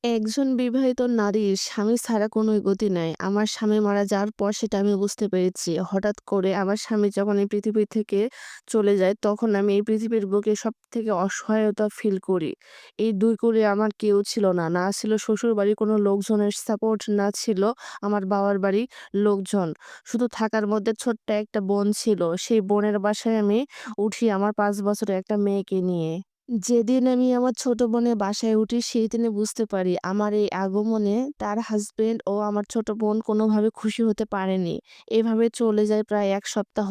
একজন বিবাহিত নারীর স্বামী ছাড়া কোনো গতি নাই। আমার স্বামী মারা যাওয়ার পর সেটা আমি বুঝতে পেরেছি। হঠাৎ করে আমার স্বামী যখন এই পৃথিবী থেকে চলে যায়, তখন আমি এই পৃথিবীর বুকে সবথেকে অসহায়তা ফিল করি। এই ২ কোণে আমার কেউ ছিল না। না ছিল শ্বশুরবাড়ির কোনো লোকজনের সাপোর্ট, না ছিল আমার বাবার বাড়ির লোকজন। শুধু থাকার মধ্যে ছোট্ট একটা বোন ছিল। সেই বোনের বাসায় আমি উঠি আমার ৫ বছরের একটা মেয়েকে নিয়ে। যেদিন আমি আমার ছোট বোনের বাসায় উঠি সেই দিনে বুঝতে পারি আমার এই আগমনে তার হাসব্যান্ড ও আমার ছোট বোন কোনোভাবে খুশি হতে পারেনি। এভাবে চলে যায় প্রায় ১ সপ্তাহ।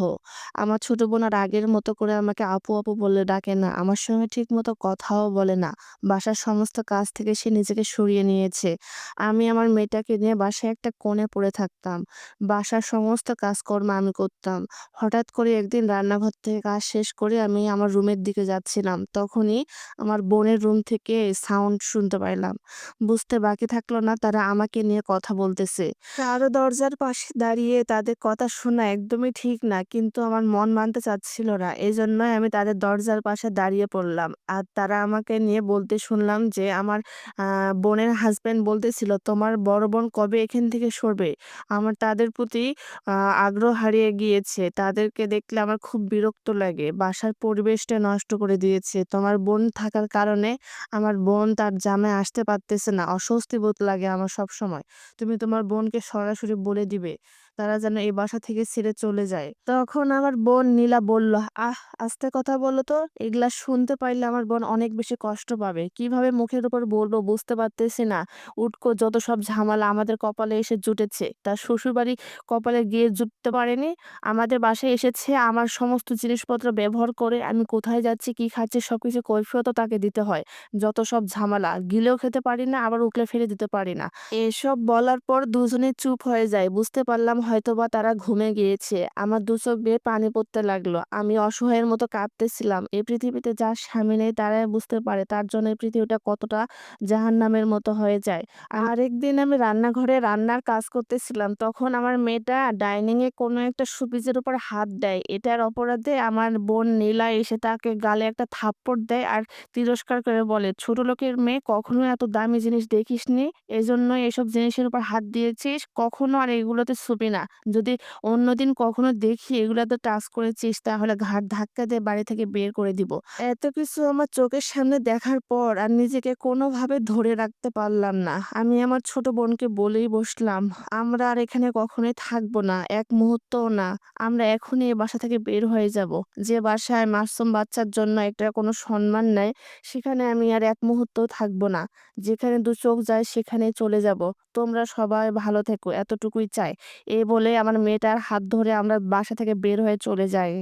আমার ছোট বোন আর আগের মতো করে আমাকে আপু, আপু বলে ডাকে না। আমার সঙ্গে ঠিকমতো কথাও বলে না। বাসার সমস্ত কাজ থেকে সে নিজেকে সরিয়ে নিয়েছে। আমি আমার মেয়েটাকে নিয়ে বাসায় একটা কোণে পড়ে থাকতাম। বাসার সমস্ত কাজকর্ম আমি করতাম। হঠাৎ করে একদিন রান্নাঘর থেকে কাজ শেষ করে আমি আমার রুমের দিকে যাচ্ছিলাম। তখনই আমার বোনের রুম থেকে সাউন্ড শুনতে পাইলাম। বুঝতে বাকি থাকলো না তারা আমাকে নিয়ে কথা বলতেছে। কারো দরজার পাশে দাঁড়িয়ে তাদের কথা শোনা একদমই ঠিক না। কিন্তু আমার মন মানতে চাচ্ছিল না। এজন্যই আমি তাদের দরজার পাশে দাঁড়িয়ে পড়লাম। আর তারা আমাকে নিয়ে বলতে শুনলাম যে আমার আ বোনের হাসব্যান্ড বলতেছিল, "তোমার বড় বোন কবে এখান থেকে সরবে?" আমার তাদের প্রতি আ আগ্রহ হারিয়ে গিয়েছে। তাদেরকে দেখলে আমার খুব বিরক্ত লাগে। বাসার পরিবেশটা নষ্ট করে দিয়েছে। তোমার বোন থাকার কারণে আমার বোন তার জামাই আসতে পারতেছে না। অস্বস্তি বোধ লাগে আমার সবসময়। তুমি তোমার বোনকে সরাসরি বলে দিবে, তারা যেন এই বাসা থেকে ছেড়ে চলে যায়। তখন আমার বোন নীলা বলল, "আহ! আস্তে কথা বলো তো। এগুলা শুনতে পাইলে আমার বোন অনেক বেশি কষ্ট পাবে। কিভাবে মুখের উপর বলবো বুঝতে পারতেছি না। উটকো যত সব ঝামেলা আমাদের কপালে এসে জুটেছে। তার শ্বশুরবাড়ি কপালে গিয়ে জুটতে পারেনি। আমাদের বাসায় এসেছে। আমার সমস্ত জিনিসপত্র ব্যবহার করে আমি কোথায় যাচ্ছি, কি খাচ্ছি সবকিছু কৈফিয়তও তাকে দিতে হয়। যত সব ঝামেলা। গিলেও খেতে পারি না, আবার উকলে ফেলে দিতে পারি না।" এসব বলার পর দুজনে চুপ হয়ে যায়। বুঝতে পারলাম হয়তোবা তারা ঘুমে গিয়েছে। আমার ২ চোখ বেয়ে পানি পড়তে লাগলো। আমি অসহায়ের মতো কাঁদতেছিলাম। এই পৃথিবীতে যার স্বামী নেই তারাই বুঝতে পারে তার জন্য এই পৃথিবীটা কতটা জাহান্নামের মতো হয়ে যায়। আরেকদিন আমি রান্নাঘরে রান্নার কাজ করতেছিলাম। তখন আমার মেয়েটা ডাইনিং এ কোনো একটা শোপিসের উপর হাত দেয়। এটার অপরাধে আমার বোন নীলা এসে তাকে গালে একটা থাপ্পড় দেয় আর তিরস্কার করে বলে, "ছোট লোকের মেয়ে কখনো এত দামি জিনিস দেখিসনি। এজন্যই এসব জিনিসের উপর হাত দিয়েছিস। কখনো আর এগুলোতে ছুবি না। যদি অন্যদিন কখনো দেখি এগুলাতে টাচ করেছিস তাহলে ঘাড় ধাক্কা দিয়ে বাড়ি থেকে বের করে দিব।" এত কিছু আমার চোখের সামনে দেখার পর আর নিজেকে কোনোভাবে ধরে রাখতে পারলাম না। আমি আমার ছোট বোনকে বলেই বসলাম, "আমরা আর এখানে কখনোই থাকবো না, এক মুহূর্তও না। আমরা এখনই এ বাসা থেকে বের হয়ে যাবো। যে বাসায় মাসুম বাচ্চার জন্য একটা কোনো সম্মান নাই, সেখানে আমি আর এক মুহূর্তও থাকবো না। যেখানে ২ চোখ যায় সেখানেই চলে যাবো। তোমরা সবাই ভালো থেকো, এতটুকুই চাই।" এই বলে আমার মেয়েটার হাত ধরে আমরা বাসা থেকে বের হয়ে চলে যাই।